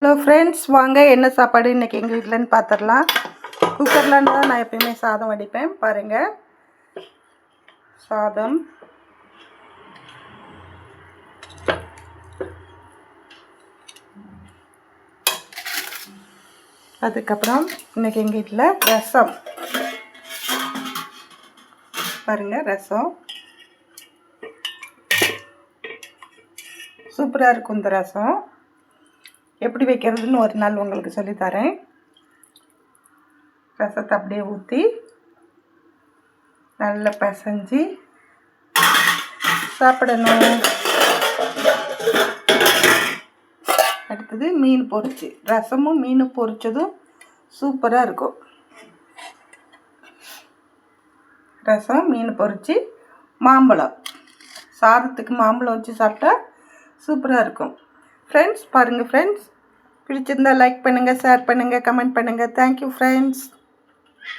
Hello friends, வாங்க என்ன சாப்பாடு இன்றைக்கி எங்கள் வீட்டிலன்னு பார்த்துடலாம். குக்கரில் தான் நான் எப்பயுமே சாதம் வடிப்பேன். பாருங்கள், சாதம், அதுக்கப்புறம் இன்றைக்கி எங்கள் வீட்டில் ரசம். பாருங்கள், ரசம் சூப்பராக இருக்கும். இந்த ரசம் எப்படி வைக்கிறதுன்னு ஒரு நாள் உங்களுக்கு சொல்லித்தரேன். ரசத்தை அப்படியே ஊற்றி நல்லா பிசைஞ்சு சாப்பிடணும். அடுத்தது மீன் பொரிச்சு, ரசமும் மீன் பொரிச்சதும் சூப்பராக இருக்கும். ரசம், மீன் பொரிச்சு, மாம்பழம், சாதத்துக்கு மாம்பழம் வச்சு சாப்பிட்டா சூப்பராக இருக்கும். ஃப்ரெண்ட்ஸ், பாருங்கள் ஃப்ரெண்ட்ஸ், பிடிச்சிருந்தால் லைக் பண்ணுங்கள், ஷேர் பண்ணுங்கள், கமெண்ட் பண்ணுங்கள். Thank you friends.